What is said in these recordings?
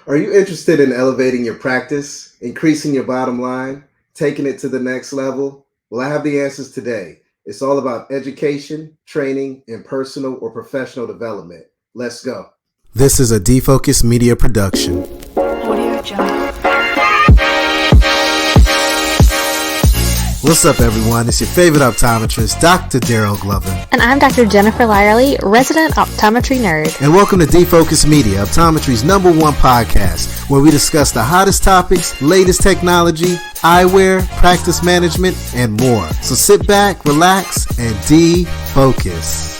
Are you interested in elevating your practice, increasing your bottom line, taking it to the next level? Well, I have the answers today. It's all about education, training, and personal or professional development. Let's go. This is a Defocus Media production. Audio Jungle. What's up, everyone? It's your favorite optometrist, Dr. Daryl Glover. And I'm Dr. Jennifer Lyerly, resident optometry nerd. And welcome to Defocus Media, optometry's #1 podcast, where we discuss the hottest topics, latest technology, eyewear, practice management, and more. So sit back, relax, and defocus.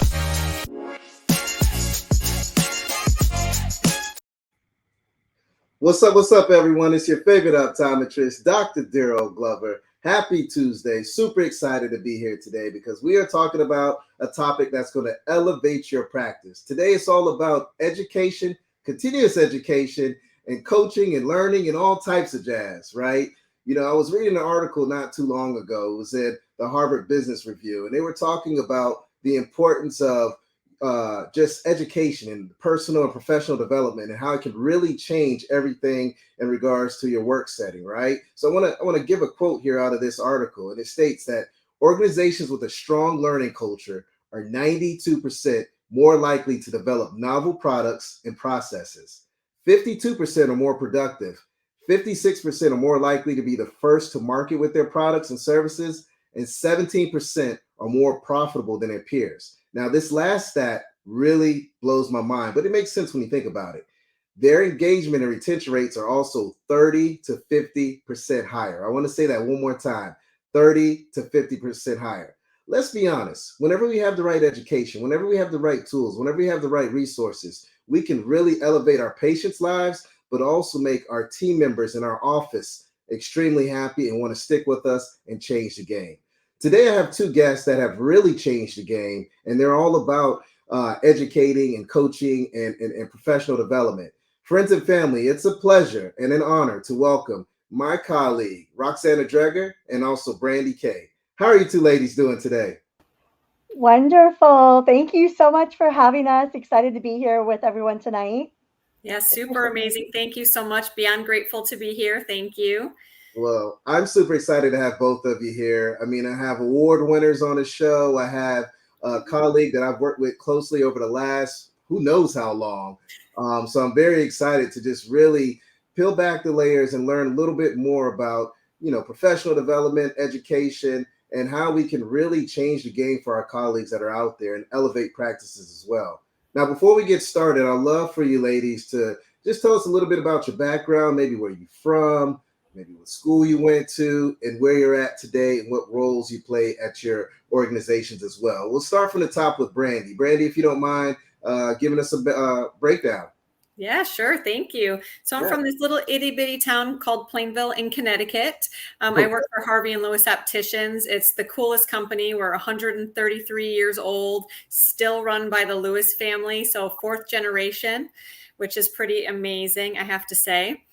What's up, everyone? It's your favorite optometrist, Dr. Daryl Glover. Happy Tuesday. Super excited to be here today because we are talking about a topic that's going to elevate your practice. Today, it's all about education, continuous education, and coaching and learning and all types of jazz, right? You know, I was reading an article not too long ago. It was in the Harvard Business Review, and they were talking about the importance of just education and personal and professional development and how it can really change everything in regards to your work setting, right? So I want to give a quote here out of this article, and it states that organizations with a strong learning culture are 92% more likely to develop novel products and processes. 52% are more productive. 56% are more likely to be the first to market with their products and services, and 17% are more profitable than their peers. Now, this last stat really blows my mind, but it makes sense when you think about it. Their engagement and retention rates are also 30 to 50% higher. I want to say that one more time, 30 to 50% higher. Let's be honest, whenever we have the right education, whenever we have the right tools, whenever we have the right resources, we can really elevate our patients' lives, but also make our team members in our office extremely happy and want to stick with us and change the game. Today, I have two guests that have really changed the game, and they're all about educating and coaching and professional development. Friends and family, it's a pleasure and an honor to welcome my colleague, Roxana Dreger, and also Brandi K. How are you two ladies doing today? Wonderful. Thank you so much for having us. Excited to be here with everyone tonight. Yeah, super amazing. Thank you so much. Beyond grateful to be here. Thank you. Well, I'm super excited to have both of you here. I mean, I have award winners on the show. I have a colleague that I've worked with closely over the last who knows how long. So I'm very excited to just really peel back the layers and learn a little bit more about, professional development, education, and how we can really change the game for our colleagues that are out there and elevate practices as well. Now, before we get started, I'd love for you ladies to just tell us a little bit about your background, maybe where you're from, maybe what school you went to, and where you're at today, and what roles you play at your organizations as well. We'll start from the top with Brandi. Brandi, if you don't mind giving us a breakdown. Yeah, sure. Thank you. So I'm from this little itty bitty town called Plainville in Connecticut. I work for Harvey and Lewis Opticians. It's the coolest company. We're 133 years old, still run by the Lewis family. So fourth generation, which is pretty amazing, I have to say.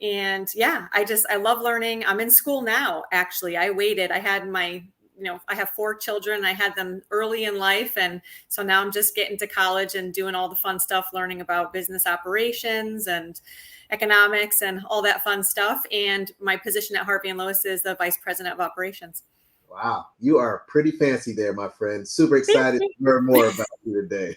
And yeah, I love learning. I'm in school now, actually. I waited. I had I have 4 children. I had them early in life. And so now I'm just getting to college and doing all the fun stuff, learning about business operations and economics and all that fun stuff. And my position at Harvey and Lewis is the vice president of operations. Wow, you are pretty fancy there, my friend. Super excited to learn more about you today.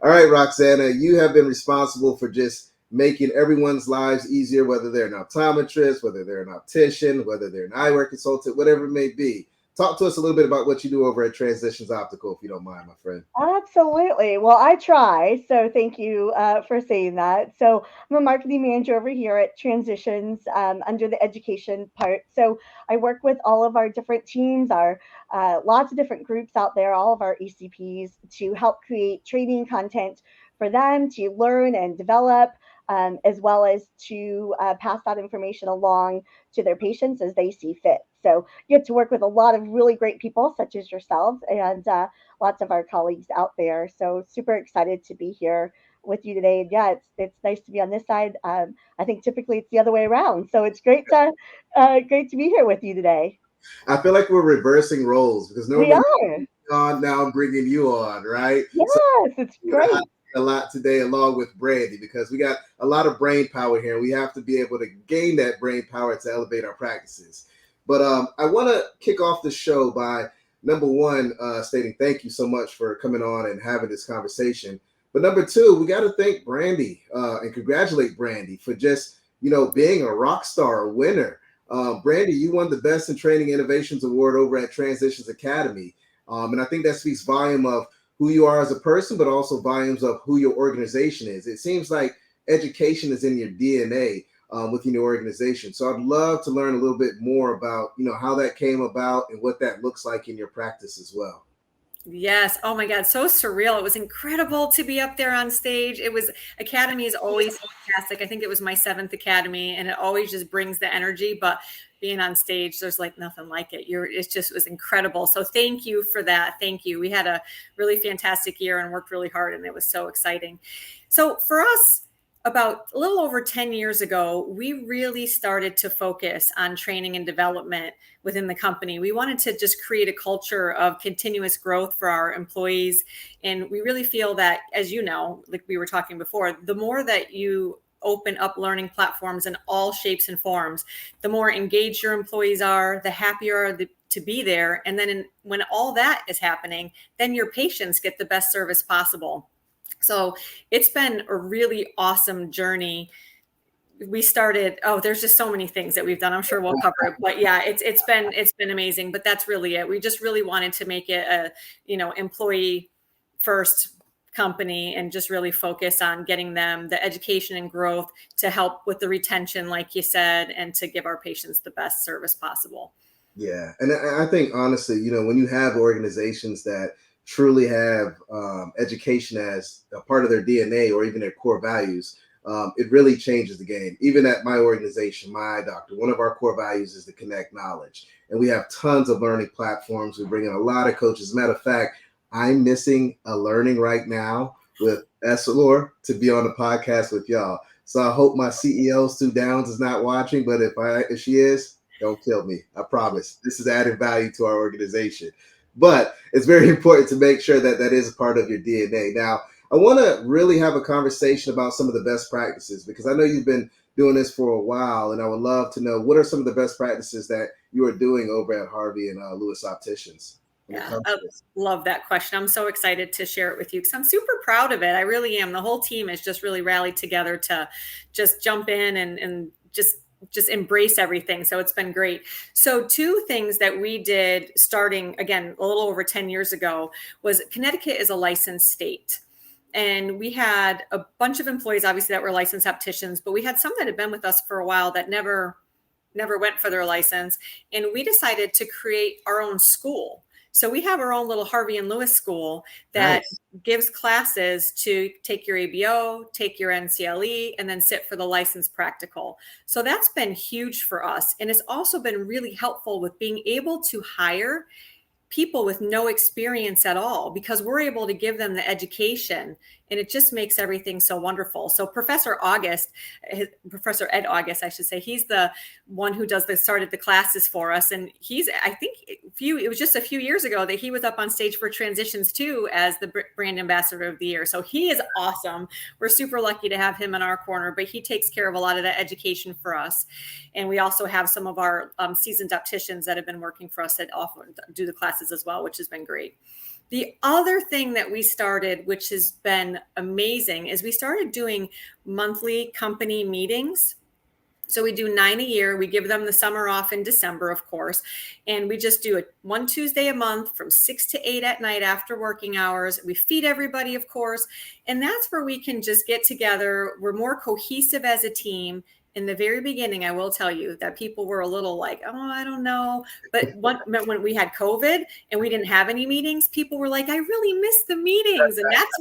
All right, Roxana, you have been responsible for just making everyone's lives easier, whether they're an optometrist, whether they're an optician, whether they're an eyewear consultant, whatever it may be. Talk to us a little bit about what you do over at Transitions Optical, if you don't mind, my friend. Absolutely. Well, I try. So thank you for saying that. So I'm a marketing manager over here at Transitions under the education part. So I work with all of our different teams, our lots of different groups out there, all of our ECPs to help create training content for them to learn and develop. As well as to pass that information along to their patients as they see fit. So you get to work with a lot of really great people, such as yourselves, and lots of our colleagues out there. So super excited to be here with you today. And yeah, it's nice to be on this side. I think typically it's the other way around. So it's great to be here with you today. I feel like we're reversing roles because We normally are. on now I'm bringing you on, right? Yes, So it's great. a lot today along with Brandi, because we got a lot of brain power here. We have to be able to gain that brain power to elevate our practices. But I want to kick off the show by number one, stating thank you so much for coming on and having this conversation. But number two, we got to thank Brandi and congratulate Brandi for just, being a rock star, a winner. Brandi, you won the Best in Training Innovations Award over at Transitions Academy. And I think that speaks volume of who you are as a person, but also volumes of who your organization is. It seems like education is in your DNA within your organization. So I'd love to learn a little bit more about, how that came about and what that looks like in your practice as well. Yes. Oh my God. So surreal. It was incredible to be up there on stage. Academy is always fantastic. I think it was my 7th Academy, and it always just brings the energy, but being on stage, there's like nothing like it. It was incredible. So thank you for that. Thank you. We had a really fantastic year and worked really hard, and it was so exciting. So for us, about a little over 10 years ago, we really started to focus on training and development within the company. We wanted to just create a culture of continuous growth for our employees. And we really feel that, as you know, like we were talking before, the more that you open up learning platforms in all shapes and forms, the more engaged your employees are, the happier to be there. And then when all that is happening, then your patients get the best service possible. So it's been a really awesome journey. We started, there's just so many things that we've done. I'm sure we'll cover it, but yeah, it's been amazing, but that's really it. We just really wanted to make it a, employee first company and just really focus on getting them the education and growth to help with the retention, like you said, and to give our patients the best service possible. Yeah. And I think honestly, when you have organizations that truly have education as a part of their DNA or even their core values, it really changes the game. Even at my organization, my eye doctor, one of our core values is to connect knowledge. And we have tons of learning platforms. We bring in a lot of coaches. As a matter of fact, I'm missing a learning right now with Essilor to be on the podcast with y'all. So I hope my CEO, Sue Downs, is not watching, but if she is, don't kill me. I promise. This is added value to our organization. But it's very important to make sure that that is a part of your DNA. Now, I want to really have a conversation about some of the best practices, because I know you've been doing this for a while, and I would love to know what are some of the best practices that you are doing over at Harvey and Lewis Opticians. Yeah, I love that question. I'm so excited to share it with you because I'm super proud of it. I really am. The whole team has just really rallied together to just jump in and just embrace everything. So it's been great. So 2 things that we did starting, again, a little over 10 years ago was Connecticut is a licensed state. And we had a bunch of employees, obviously, that were licensed opticians, but we had some that had been with us for a while that never went for their license. And we decided to create our own school. So we have our own little Harvey and Lewis school that gives classes to take your ABO, take your NCLE, and then sit for the license practical. So that's been huge for us. And it's also been really helpful with being able to hire people with no experience at all, because we're able to give them the education, and it just makes everything so wonderful. So Professor Ed August, I should say, he's the one who started the classes for us. And I think it was just a few years ago that he was up on stage for Transitions too as the brand ambassador of the year. So he is awesome. We're super lucky to have him in our corner, but he takes care of a lot of that education for us. And we also have some of our seasoned opticians that have been working for us that often do the classes as well, which has been great. The other thing that we started, which has been amazing, is we started doing monthly company meetings. So we do 9 a year. We give them the summer off in December, of course. And we just do it one Tuesday a month from 6 to 8 at night after working hours. We feed everybody, of course. And that's where we can just get together. We're more cohesive as a team. In the very beginning, I will tell you that people were a little like, oh, I don't know. But when we had COVID and we didn't have any meetings, people were like, I really miss the meetings. And that's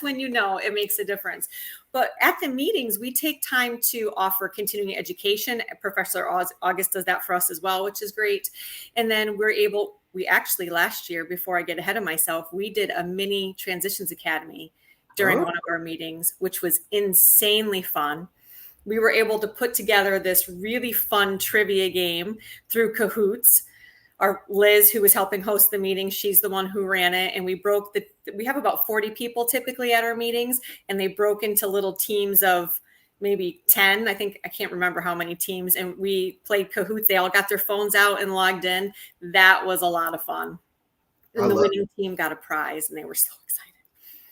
when you know it makes a difference. But at the meetings, we take time to offer continuing education. Professor August does that for us as well, which is great. And then we actually last year, before I get ahead of myself, we did a mini Transitions Academy during one of our meetings, which was insanely fun. We were able to put together this really fun trivia game through Kahoots. our Liz, who was helping host the meeting, she's the one who ran it. And we have about 40 people typically at our meetings, and they broke into little teams of maybe 10. I can't remember how many teams. And we played Kahoot. They all got their phones out and logged in. That was a lot of fun. And the winning team got a prize, and they were so excited.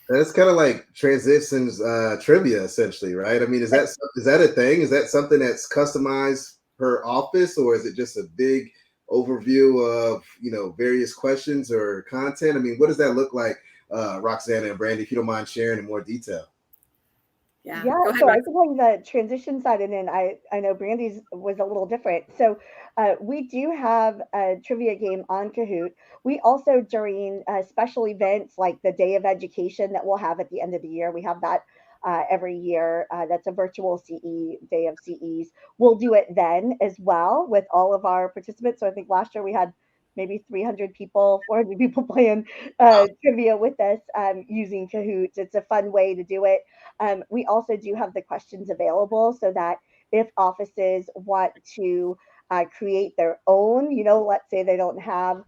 That's kind of like Transitions trivia, essentially, right? I mean, is that a thing? Is that something that's customized per office, or is it just a big overview of, various questions or content? I mean, what does that look like, Roxana and Brandi, if you don't mind sharing in more detail? Yeah, go ahead, so I can tell you the transition side, and then I know Brandi's was a little different. So we do have a trivia game on Kahoot. We also, during special events like the Day of Education that we'll have at the end of the year, we have that every year. That's a virtual CE, Day of CEs. We'll do it then as well with all of our participants. So I think last year we had maybe 300 people, 400 people playing trivia with us using Kahoot. It's a fun way to do it. We also do have the questions available so that if offices want to create their own, let's say they don't have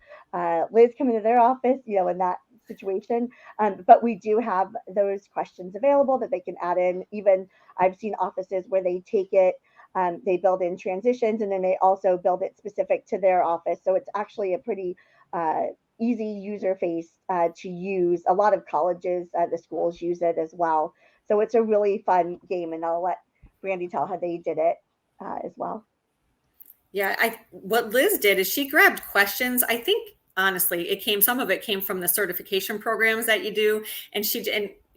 Liz come into their office, in that situation. But we do have those questions available that they can add in. Even I've seen offices where they take it, they build in transitions, and then they also build it specific to their office. So it's actually a pretty easy user face to use. A lot of colleges, the schools use it as well. So it's a really fun game, and I'll let Brandi tell how they did it as well. Yeah, what Liz did is she grabbed questions. I think honestly, some of it came from the certification programs that you do, and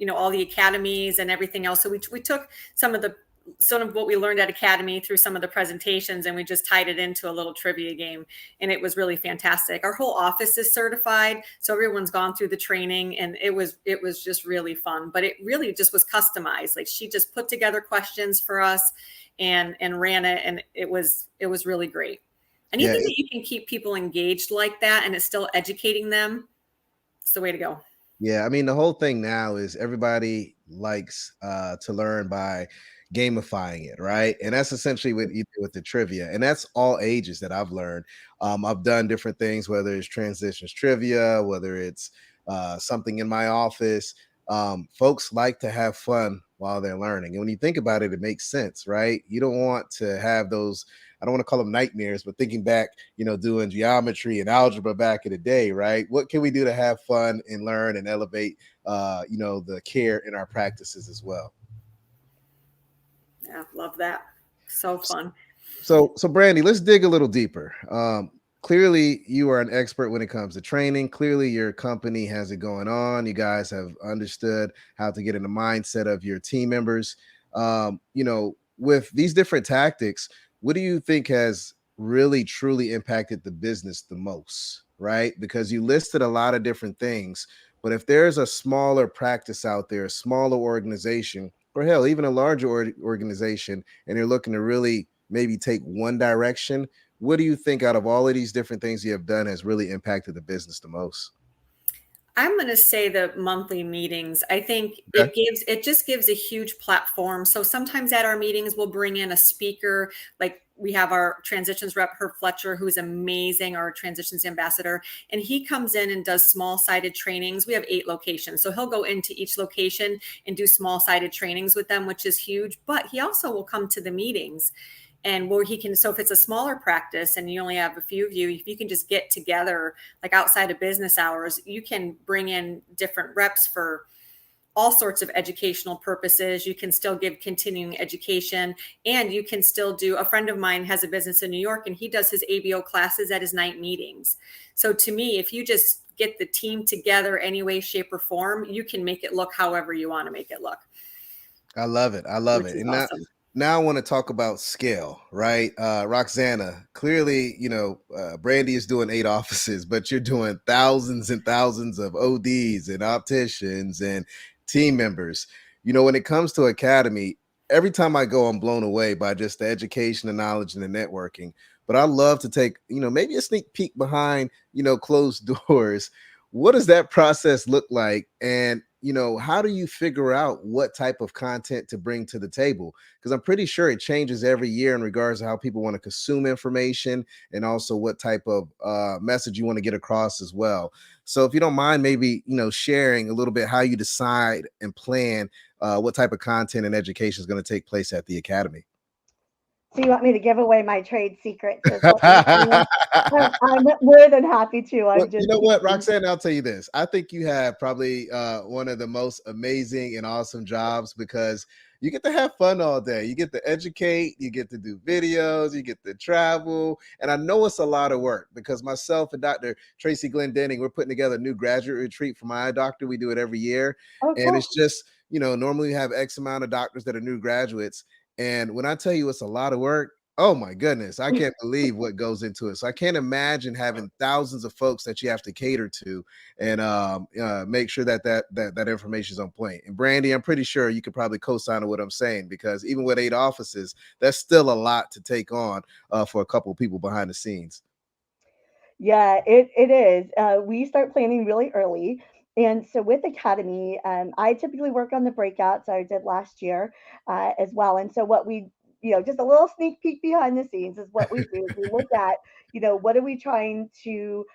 all the academies and everything else. So we took some of what we learned at Academy through some of the presentations, and we just tied it into a little trivia game, and it was really fantastic. Our whole office is certified, so everyone's gone through the training, and it was just really fun. But it really just was customized. Like, she just put together questions for us and ran it, and it was really great. Anything that you can keep people engaged like that and it's still educating them, it's the way to go. Yeah, I mean, the whole thing now is everybody likes to learn by gamifying it, right? And that's essentially what you do with the trivia. And that's all ages that I've learned. I've done different things, whether it's transitions trivia, whether it's something in my office. Folks like to have fun while they're learning. And when you think about it, it makes sense, right? You don't want to have those, I don't want to call them nightmares, but thinking back, doing geometry and algebra back in the day, right? What can we do to have fun and learn and elevate, the care in our practices as well? Yeah, love that. So fun. So Brandi, let's dig a little deeper. Clearly, you are an expert when it comes to training. Clearly, your company has it going on. You guys have understood how to get in the mindset of your team members. With these different tactics, what do you think has really truly impacted the business the most, right? Because you listed a lot of different things, but if there's a smaller practice out there, a smaller organization, or hell, even a larger organization, and you're looking to really maybe take one direction, what do you think out of all of these different things you have done has really impacted the business the most? I'm going to say the monthly meetings. I think it just gives a huge platform. So sometimes at our meetings, we'll bring in a speaker. Like, we have our transitions rep, Herb Fletcher, who's amazing, our transitions ambassador. And he comes in and does small-sided trainings. We have 8 locations. So he'll go into each location and do small-sided trainings with them, which is huge. But he also will come to the meetings. And where he can, so if it's a smaller practice and you only have a few of you, if you can just get together, like outside of business hours, you can bring in different reps for all sorts of educational purposes. You can still give continuing education, and you can still do, a friend of mine has a business in New York, and he does his ABO classes at his night meetings. So to me, if you just get the team together any way, shape, or form, you can make it look however you want to make it look. I love it. And awesome. Now I want to talk about scale, right? Roxana, clearly, Brandi is doing 8 offices, but you're doing thousands and thousands of ODs and opticians and team members. When it comes to Academy, every time I go, I'm blown away by just the education, the knowledge, and the networking. But I love to take, maybe a sneak peek behind, closed doors. What does that process look like? And, how do you figure out what type of content to bring to the table? Because I'm pretty sure it changes every year in regards to how people want to consume information and also what type of message you want to get across as well. So if you don't mind, maybe, sharing a little bit how you decide and plan what type of content and education is going to take place at the Academy. So you want me to give away my trade secrets? Is what you're saying? I'm more than happy to. Well, I'm just you know what, teasing. Roxanne, I'll tell you this. I think you have probably one of the most amazing and awesome jobs because you get to have fun all day. You get to educate, you get to do videos, you get to travel. And I know it's a lot of work because myself and Dr. Tracy Glendenning, we're putting together a new graduate retreat for my eye doctor. We do it every year. Oh, And cool. it's just, normally we have X amount of doctors that are new graduates. And when I tell you it's a lot of work, oh my goodness, I can't believe what goes into it. So I can't imagine having thousands of folks that you have to cater to and make sure that information is on point. And Brandi, I'm pretty sure you could probably co-sign on what I'm saying because even with 8 offices, that's still a lot to take on for a couple of people behind the scenes. Yeah, it is. We start planning really early. And so with Academy, I typically work on the breakouts I did last year as well. And so what we, just a little sneak peek behind the scenes is what we do is we look at, what are we trying to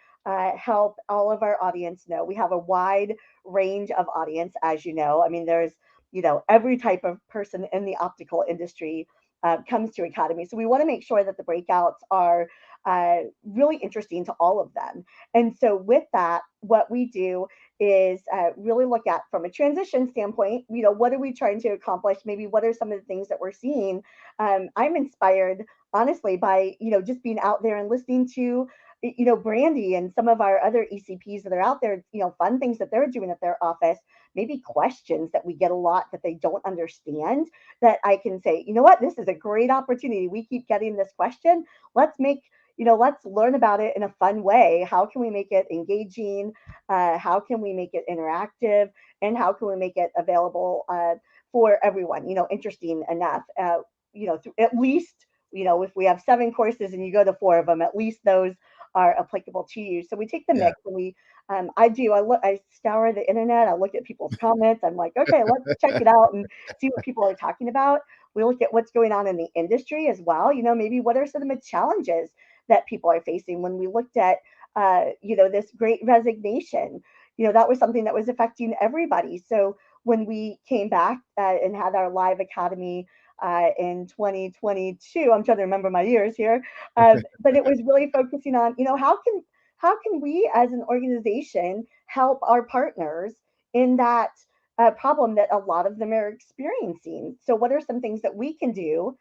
help all of our audience know? We have a wide range of audience, as you know. I mean, there's, every type of person in the optical industry comes to Academy. So we want to make sure that the breakouts are really interesting to all of them. And so, with that, what we do is really look at from a transition standpoint, what are we trying to accomplish? Maybe what are some of the things that we're seeing? I'm inspired, honestly, by, just being out there and listening to, Brandi and some of our other ECPs that are out there, fun things that they're doing at their office, maybe questions that we get a lot that they don't understand that I can say, what, this is a great opportunity. We keep getting this question. Let's make let's learn about it in a fun way. How can we make it engaging? How can we make it interactive? And how can we make it available for everyone? Interesting enough. At least, if we have 7 courses and you go to 4 of them, at least those are applicable to you. So we take the Yeah. mix and I scour the internet. I look at people's comments. I'm like, okay, let's check it out and see what people are talking about. We look at what's going on in the industry as well. Maybe what are some of the challenges that people are facing. When we looked at, this great resignation, that was something that was affecting everybody. So when we came back and had our live academy in 2022, I'm trying to remember my years here, but it was really focusing on, how can we as an organization help our partners in that problem that a lot of them are experiencing. So what are some things that we can do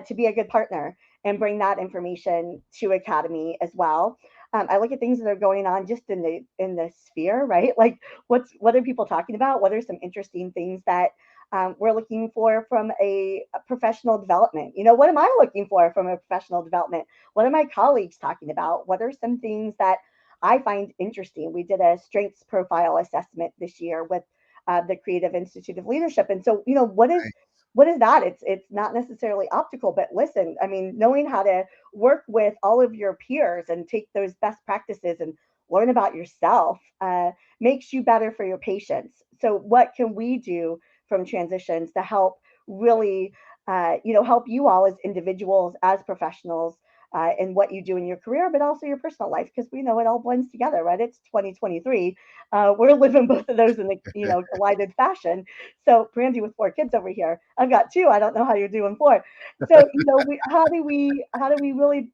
to be a good partner and bring that information to Academy as well? I look at things that are going on just in the sphere, right? Like what are people talking about? What are some interesting things that we're looking for from a professional development? What am I looking for from a professional development? What are my colleagues talking about? What are some things that I find interesting? We did a strengths profile assessment this year with the Creative Institute of Leadership, and so what is that? It's not necessarily optical, but listen, I mean, knowing how to work with all of your peers and take those best practices and learn about yourself makes you better for your patients. So, what can we do from transitions to help really, help you all as individuals, as professionals, in what you do in your career, but also your personal life, because we know it all blends together, right? It's 2023. We're living both of those in the collided fashion. So, Brandi with 4 kids over here, I've got 2. I don't know how you're doing 4. So, how do we really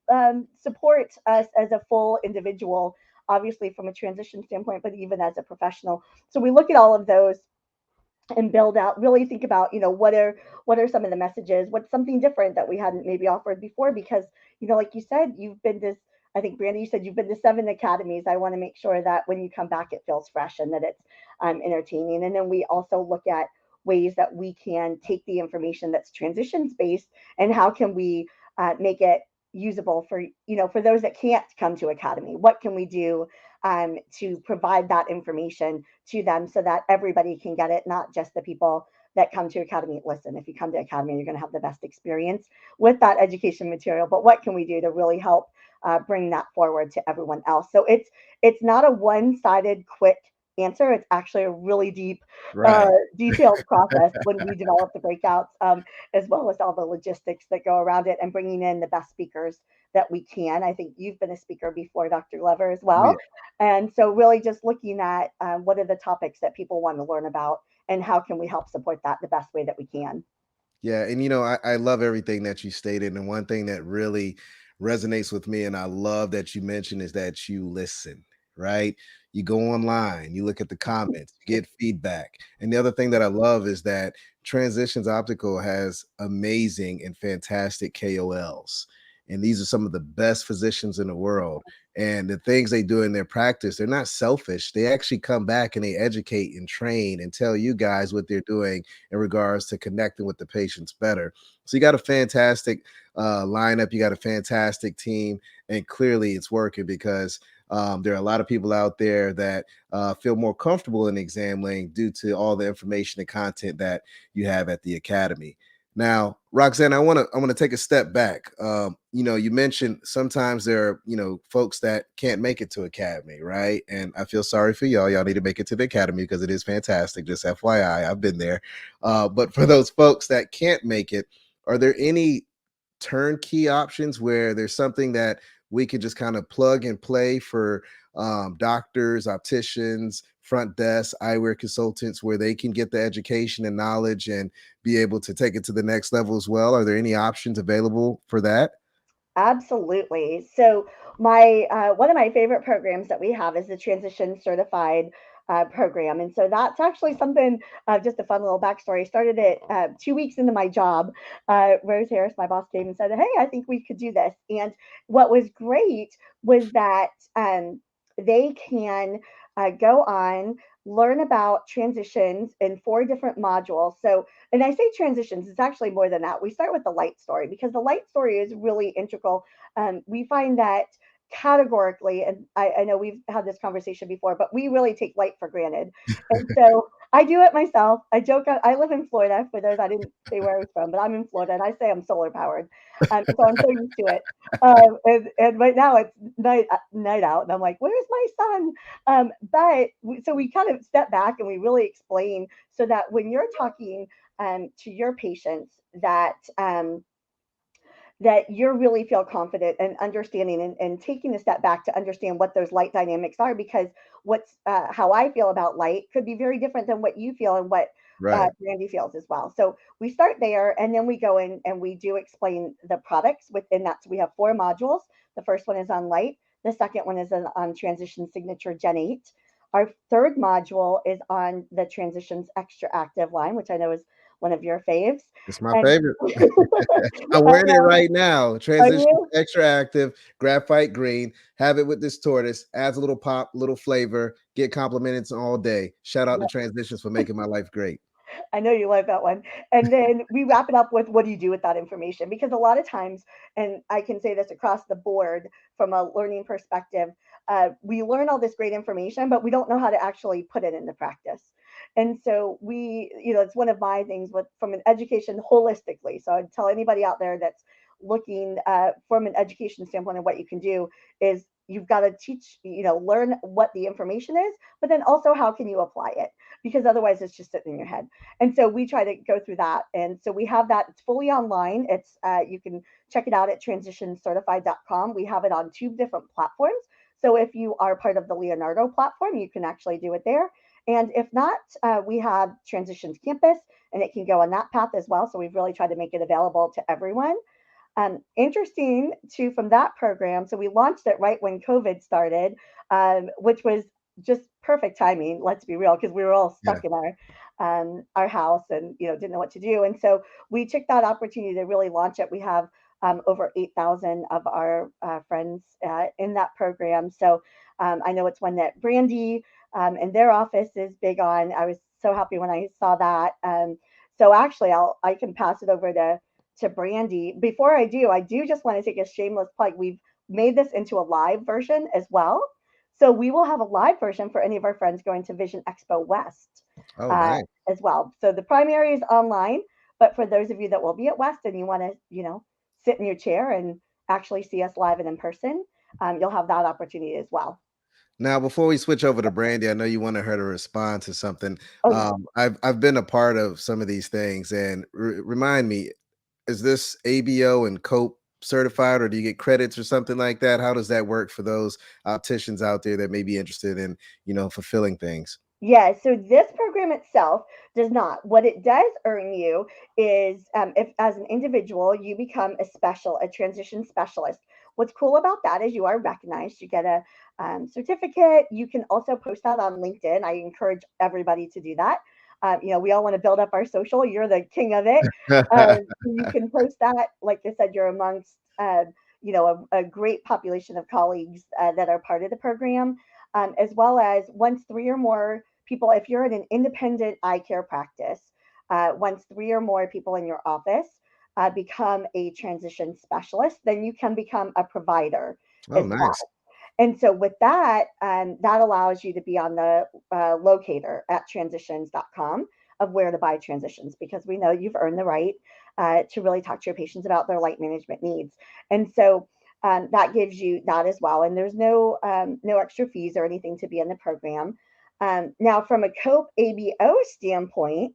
support us as a full individual, obviously from a transition standpoint, but even as a professional? So we look at all of those and build out, really think about, what are some of the messages, what's something different that we hadn't maybe offered before, because like you said, you've been to, I think, Brandi, you said you've been to 7 academies. I want to make sure that when you come back it feels fresh and that it's entertaining. And then we also look at ways that we can take the information that's transitions based and how can we make it usable for those that can't come to academy. What can we do to provide that information to them so that everybody can get it, not just the people that come to academy? Listen, if you come to academy, you're going to have the best experience with that education material, but what can we do to really help bring that forward to everyone else? So it's not a one-sided quick answer. It's actually a really deep, Right. detailed process when we develop the breakouts, as well as all the logistics that go around it and bringing in the best speakers that we can. I think you've been a speaker before, Dr. Glover, as Oh, well. yeah. And so really just looking at what are the topics that people want to learn about and how can we help support that the best way that we can. Yeah, and I love everything that you stated. And one thing that really resonates with me, and I love that you mentioned, is that you listen, right? You go online, you look at the comments, you get feedback. And the other thing that I love is that Transitions Optical has amazing and fantastic KOLs. And these are some of the best physicians in the world. And the things they do in their practice, they're not selfish. They actually come back and they educate and train and tell you guys what they're doing in regards to connecting with the patients better. So you got a fantastic lineup, you got a fantastic team, and clearly it's working because there are a lot of people out there that feel more comfortable in examining due to all the information and content that you have at the academy. Now, Roxanne, I want to take a step back. You mentioned sometimes there are folks that can't make it to academy, right? And I feel sorry for y'all. Y'all need to make it to the academy because it is fantastic. Just FYI, I've been there. But for those folks that can't make it, are there any turnkey options where there's something that we could just kind of plug and play for doctors, opticians, front desk, eyewear consultants, where they can get the education and knowledge and be able to take it to the next level as well? Are there any options available for that? Absolutely. So my one of my favorite programs that we have is the Transition Certified program, and so that's actually something. Just a fun little backstory. Started it 2 weeks into my job. Rose Harris, my boss, came and said, "Hey, I think we could do this." And what was great was that they can go on, learn about transitions in 4 different modules. So, and I say transitions, it's actually more than that. We start with the light story because the light story is really integral. We find that categorically, and I know we've had this conversation before, but we really take light for granted. And so I do it myself. I joke, I live in Florida. For those, I didn't say where I was from, but I'm in Florida and I say I'm solar powered. So I'm so used to it. And right now it's night out, and I'm like, where's my son? So we kind of step back and we really explain so that when you're talking to your patients, that you really feel confident and understanding and taking a step back to understand what those light dynamics are, because what's how I feel about light could be very different than what you feel and what Right. Brandi feels as well. So we start there and then we go in and we do explain the products within that. So we have 4 modules. The first one is on light. The second one is on Transition Signature Gen 8. Our third module is on the Transitions Extra Active line, which I know is one of your faves. It's my And favorite. I'm I wearing it know, right now. are Transition you? Extra Active, Graphite Green. Have it with this tortoise. Adds a little pop, little flavor. Get complimented all day. Shout out to Transitions for making my life great. I know you like that one. And then we wrap it up with what do you do with that information? Because a lot of times, and I can say this across the board from a learning perspective, we learn all this great information, but we don't know how to actually put it into practice. And so it's one of my things with from an education holistically. So I'd tell anybody out there that's looking from an education standpoint of what you can do is you've got to teach, learn what the information is, but then also how can you apply it? Because otherwise it's just sitting in your head. And so we try to go through that. And so we have that. It's fully online. It's you can check it out at transitioncertified.com. We have it on 2 different platforms. So if you are part of the Leonardo platform, you can actually do it there. And if not, we have Transitions Campus, and it can go on that path as well. So we've really tried to make it available to everyone. Interesting too from that program. So we launched it right when COVID started, which was just perfect timing. Let's be real, because we were all Yeah. stuck in our house and didn't know what to do. And so we took that opportunity to really launch it. We have over 8,000 of our friends in that program. So I know it's one that Brandi and their office is big on. I was so happy when I saw that. So actually, I can pass it over to Brandi. Before I do just want to take a shameless plug. We've made this into a live version as well. So we will have a live version for any of our friends going to Vision Expo West Oh, nice. as well. So the primary is online, but for those of you that will be at West and you want to, sit in your chair and actually see us live and in person, you'll have that opportunity as well. Now, before we switch over to Brandi, I know you wanted her to respond to something. Oh, yeah. I've been a part of some of these things, and remind me, is this ABO and COPE certified, or do you get credits or something like that? How does that work for those opticians out there that may be interested in, fulfilling things? Yeah, so this program itself does not. What it does earn you is if, as an individual, you become a transition specialist. What's cool about that is you are recognized. You get a certificate. You can also post that on LinkedIn. I encourage everybody to do that. We all want to build up our social. You're the king of it. You can post that. Like I said, you're amongst a great population of colleagues that are part of the program, as well as once three or more people, if you're in an independent eye care practice, once three or more people in your office become a transition specialist, then you can become a provider Oh, as well. nice. And so with that, that allows you to be on the locator at transitions.com of where to buy transitions, because we know you've earned the right to really talk to your patients about their light management needs. And so that gives you that as well. And there's no extra fees or anything to be in the program. Now, from a COPE ABO standpoint,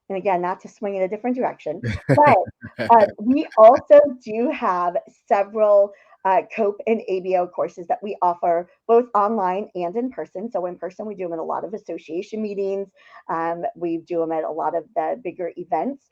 and again, not to swing in a different direction, but we also do have several COPE and ABO courses that we offer both online and in person. So in person, we do them at a lot of association meetings. We do them at a lot of the bigger events.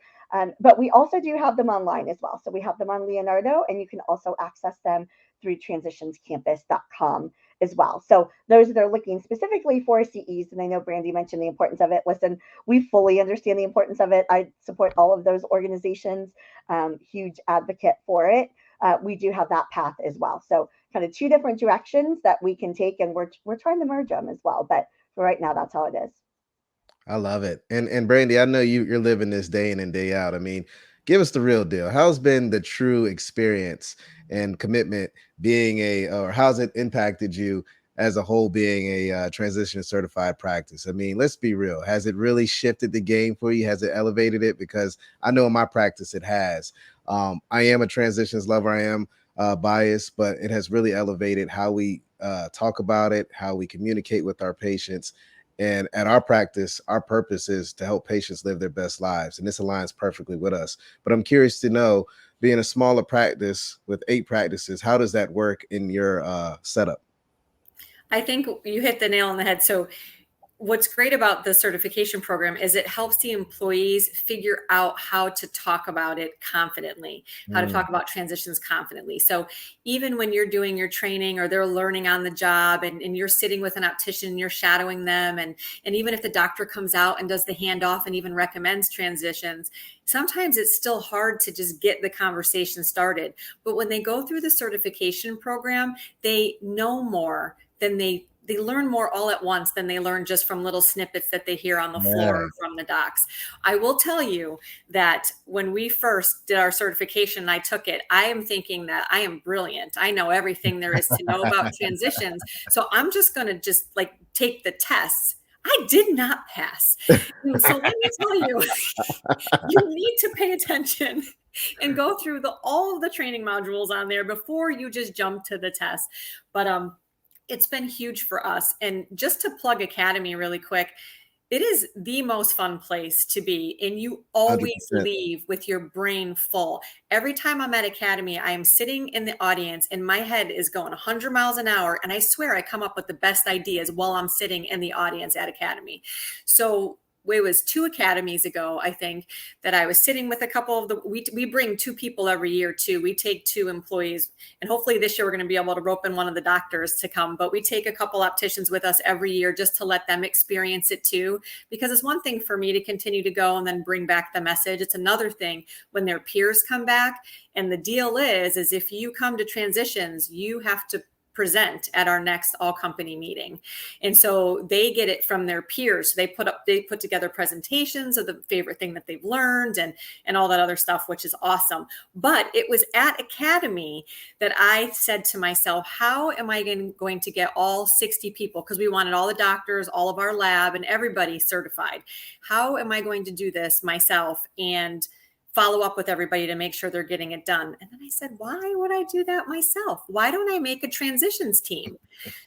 But we also do have them online as well. So we have them on Leonardo, and you can also access them through transitionscampus.com as well. So those that are looking specifically for CEs, and I know Brandi mentioned the importance of it. Listen, we fully understand the importance of it. I support all of those organizations, huge advocate for it. We do have that path as well. So kind of two different directions that we can take, and we're trying to merge them as well. But for right now, that's how it is. I love it. And Brandi, I know you're living this day in and day out. I mean, give us the real deal. How's been the true experience and commitment or how's it impacted you as a whole being a transition certified practice? I mean, let's be real. Has it really shifted the game for you? Has it elevated it? Because I know in my practice it has. I am a transitions lover. I am biased, but it has really elevated how we talk about it, how we communicate with our patients. And at our practice, our purpose is to help patients live their best lives. And this aligns perfectly with us. But I'm curious to know, being a smaller practice with 8 practices, how does that work in your setup? I think you hit the nail on the head. So what's great about the certification program is it helps the employees figure out how to talk about it confidently, how to talk about transitions confidently. So even when you're doing your training or they're learning on the job and you're sitting with an optician, you're shadowing them. And even if the doctor comes out and does the handoff and even recommends transitions, sometimes it's still hard to just get the conversation started. But when they go through the certification program, they know more than they learn more all at once than they learn just from little snippets that they hear on the floor from the docs. I will tell you that when we first did our certification and I took it, I am thinking that I am brilliant. I know everything there is to know about transitions. So I'm just going to take the tests. I did not pass. So let me tell you, you need to pay attention and go through all of the training modules on there before you just jump to the test. But it's been huge for us. And just to plug Academy really quick, it is the most fun place to be. And you always 100%. leave with your brain full. Every time I'm at Academy, I am sitting in the audience and my head is going 100 miles an hour. And I swear I come up with the best ideas while I'm sitting in the audience at Academy. So it was 2 academies ago, I think, that I was sitting with a couple of we bring 2 people every year too. We take 2 employees, and hopefully this year we're going to be able to rope in one of the doctors to come, but we take a couple opticians with us every year just to let them experience it too, because it's one thing for me to continue to go and then bring back the message. It's another thing when their peers come back. And the deal is if you come to transitions, you have to present at our next all company meeting. And so they get it from their peers. They put together presentations of the favorite thing that they've learned and all that other stuff, which is awesome. But it was at Academy that I said to myself, how am I going to get all 60 people? Because we wanted all the doctors, all of our lab, and everybody certified. How am I going to do this myself and follow up with everybody to make sure they're getting it done? And then I said, why would I do that myself? Why don't I make a transitions team?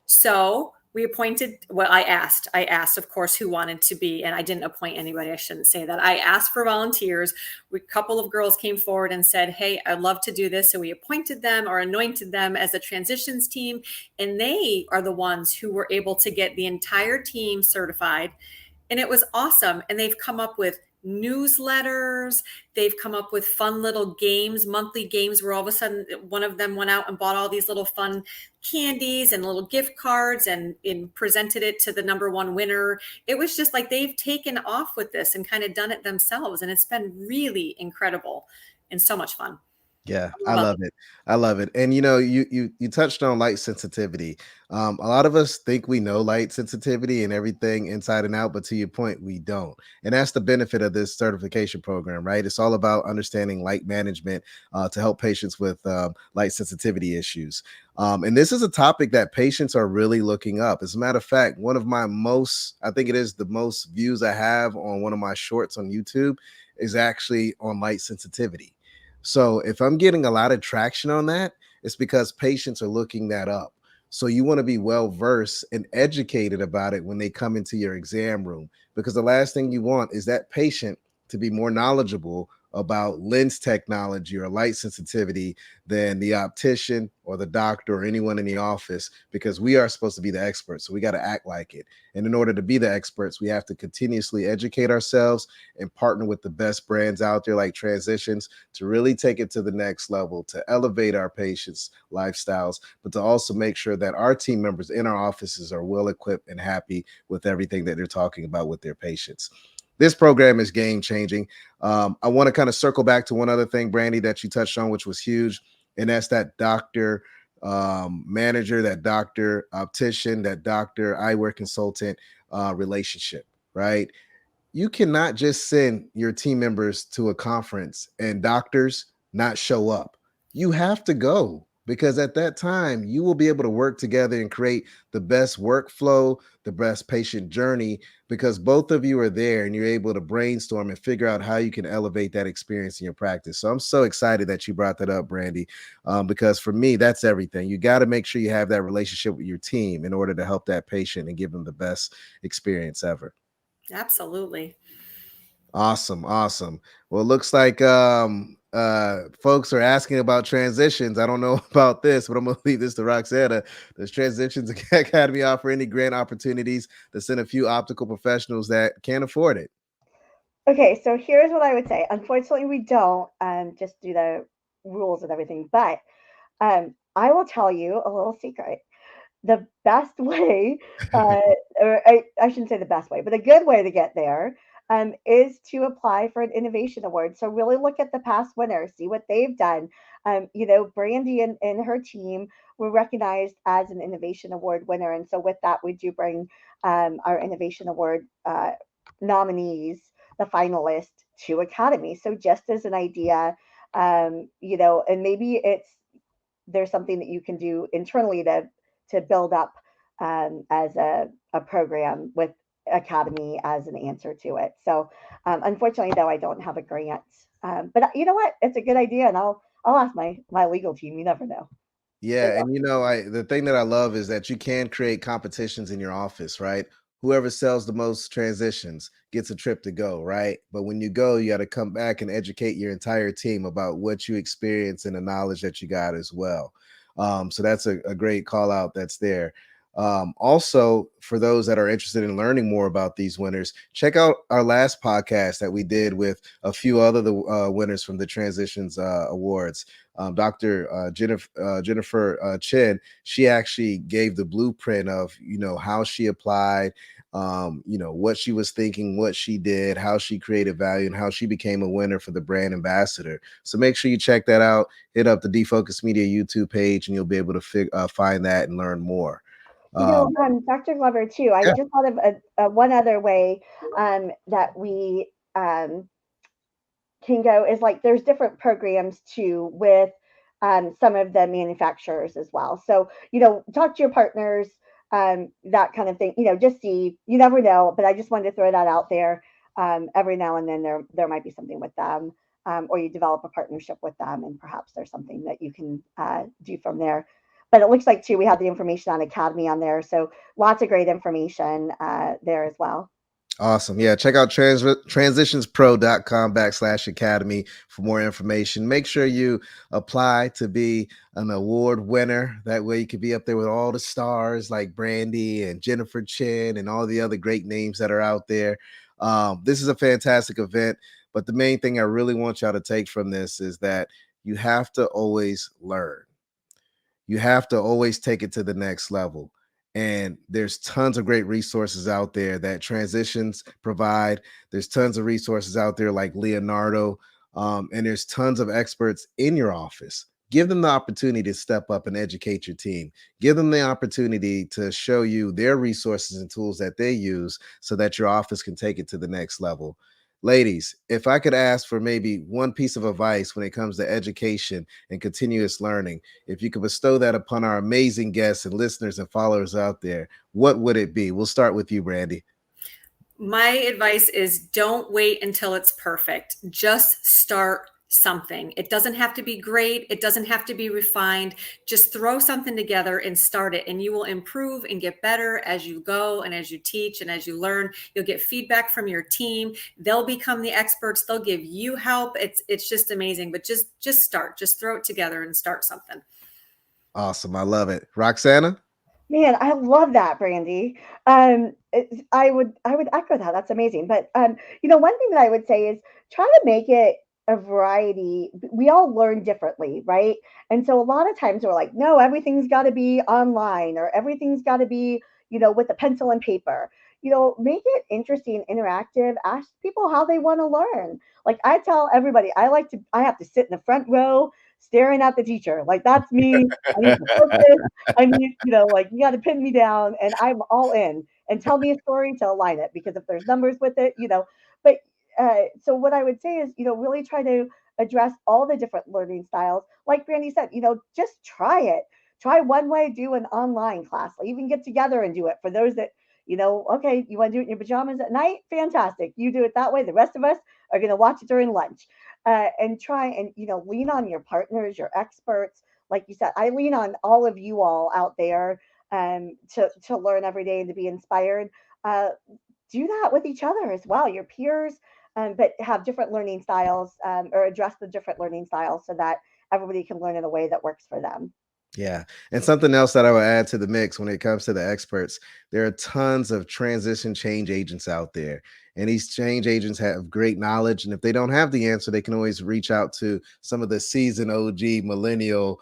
So we appointed, well, I asked, of course, who wanted to be, and I didn't appoint anybody. I shouldn't say that. I asked for volunteers. A couple of girls came forward and said, hey, I'd love to do this. So we appointed them or anointed them as a transitions team. And they are the ones who were able to get the entire team certified. And it was awesome. And they've come up with newsletters. They've come up with fun little games, monthly games, where all of a sudden one of them went out and bought all these little fun candies and little gift cards and presented it to the number one winner. It was just like they've taken off with this and kind of done it themselves. And it's been really incredible and so much fun. Yeah, I love it. I love it. And you touched on light sensitivity. A lot of us think we know light sensitivity and everything inside and out, but to your point, we don't. And that's the benefit of this certification program, right? It's all about understanding light management to help patients with light sensitivity issues. And this is a topic that patients are really looking up. As a matter of fact, one of my I think it is the most views I have on one of my shorts on YouTube is actually on light sensitivity. So if I'm getting a lot of traction on that, it's because patients are looking that up. So you want to be well versed and educated about it when they come into your exam room, because the last thing you want is that patient to be more knowledgeable about lens technology or light sensitivity than the optician or the doctor or anyone in the office, because we are supposed to be the experts. So we got to act like it. And in order to be the experts, we have to continuously educate ourselves and partner with the best brands out there like Transitions to really take it to the next level, to elevate our patients' lifestyles, but to also make sure that our team members in our offices are well equipped and happy with everything that they're talking about with their patients. This program is game changing. I want to kind of circle back to one other thing, Brandi, that you touched on, which was huge. And that's that doctor manager, that doctor optician, that doctor eyewear consultant relationship, right? You cannot just send your team members to a conference and doctors not show up. You have to go, because at that time you will be able to work together and create the best workflow, the best patient journey, because both of you are there and you're able to brainstorm and figure out how you can elevate that experience in your practice. So I'm so excited that you brought that up, Brandi, because for me, that's everything. You got to make sure you have that relationship with your team in order to help that patient and give them the best experience ever. Absolutely. Awesome. Well, it looks like folks are asking about transitions. I don't know about this, but I'm gonna leave this to Roxana. Does Transitions Academy offer any grant opportunities to send a few optical professionals that can't afford it? Okay, so here's what I would say. Unfortunately, we don't just do the rules and everything, but I will tell you a little secret. The best way, or I shouldn't say the best way, but a good way to get there is to apply for an innovation award. So really look at the past winners, see what they've done. Brandi and her team were recognized as an innovation award winner, and so with that, we do bring our innovation award nominees, the finalists, to Academy. So just as an idea, and maybe there's something that you can do internally to build up as a program with Academy as an answer to it. So unfortunately, though, I don't have a grant. But you know what? It's a good idea, and I'll ask my legal team. You never know. Yeah, and the thing that I love is that you can create competitions in your office, right? Whoever sells the most transitions gets a trip to go, right? But when you go, you got to come back and educate your entire team about what you experienced and the knowledge that you got as well. So that's a great call out that's there. Also, for those that are interested in learning more about these winners, check out our last podcast that we did with a few other winners from the Transitions Awards. Dr. Jennifer Chen, she actually gave the blueprint of how she applied, what she was thinking, what she did, how she created value, and how she became a winner for the brand ambassador. So make sure you check that out. Hit up the Defocus Media YouTube page, and you'll be able to find that and learn more. Dr. Glover, too, I Yeah. just thought of one other way that we can go is like there's different programs too with some of the manufacturers as well. So, talk to your partners, that kind of thing, just see, you never know, but I just wanted to throw that out there. Every now and then there might be something with them, or you develop a partnership with them and perhaps there's something that you can do from there. But it looks like too, we have the information on Academy on there. So lots of great information there as well. Awesome. Yeah. Check out transitionspro.com/academy for more information. Make sure you apply to be an award winner. That way you can be up there with all the stars like Brandi and Jennifer Chin and all the other great names that are out there. This is a fantastic event, but the main thing I really want y'all to take from this is that you have to always learn. You have to always take it to the next level. And there's tons of great resources out there that Transitions provide. There's tons of resources out there like Leonardo, and there's tons of experts in your office. Give them the opportunity to step up and educate your team. Give them the opportunity to show you their resources and tools that they use so that your office can take it to the next level. Ladies, if I could ask for maybe one piece of advice when it comes to education and continuous learning, if you could bestow that upon our amazing guests and listeners and followers out there, what would it be? We'll start with you, Brandi. My advice is don't wait until it's perfect. Just start something. It doesn't have to be great. It doesn't have to be refined. Just throw something together and start it, and you will improve and get better as you go and as you teach and as you learn. You'll get feedback from your team. They'll become the experts. They'll give you help. It's just amazing. But just start. Just throw it together and start something. Awesome. I love it. Roxana? Man, I love that, Brandi. I would echo that. That's amazing. But one thing that I would say is try to make it a variety. We all learn differently, right? And so a lot of times we're like, no, everything's got to be online or everything's got to be, with a pencil and paper. Make it interesting, interactive. Ask people how they want to learn. Like I tell everybody, I have to sit in the front row staring at the teacher. Like that's me. I need to focus. I need, like you got to pin me down and I'm all in and tell me a story to align it because if there's numbers with it, but so what I would say is, really try to address all the different learning styles. Like Brandi said, just try it. Try one way, do an online class. Even get together and do it. For those that, okay, you want to do it in your pajamas at night? Fantastic. You do it that way. The rest of us are going to watch it during lunch. And try and, lean on your partners, your experts. Like you said, I lean on all of you all out there to learn every day and to be inspired. Do that with each other as well, your peers, but have different learning styles or address the different learning styles so that everybody can learn in a way that works for them. Yeah. And something else that I would add to the mix when it comes to the experts, there are tons of transition change agents out there. And these change agents have great knowledge. And if they don't have the answer, they can always reach out to some of the seasoned OG millennial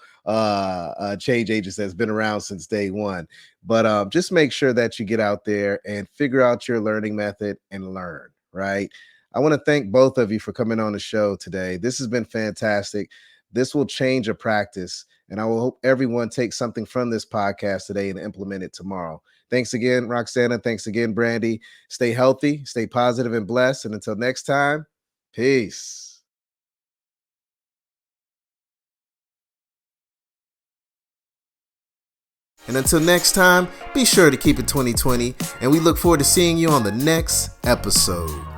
change agents that's been around since day one. But just make sure that you get out there and figure out your learning method and learn, right? I want to thank both of you for coming on the show today. This has been fantastic. This will change a practice. And I will hope everyone takes something from this podcast today and implement it tomorrow. Thanks again, Roxana. Thanks again, Brandi. Stay healthy, stay positive and blessed. And until next time, peace. And until next time, be sure to keep it 2020. And we look forward to seeing you on the next episode.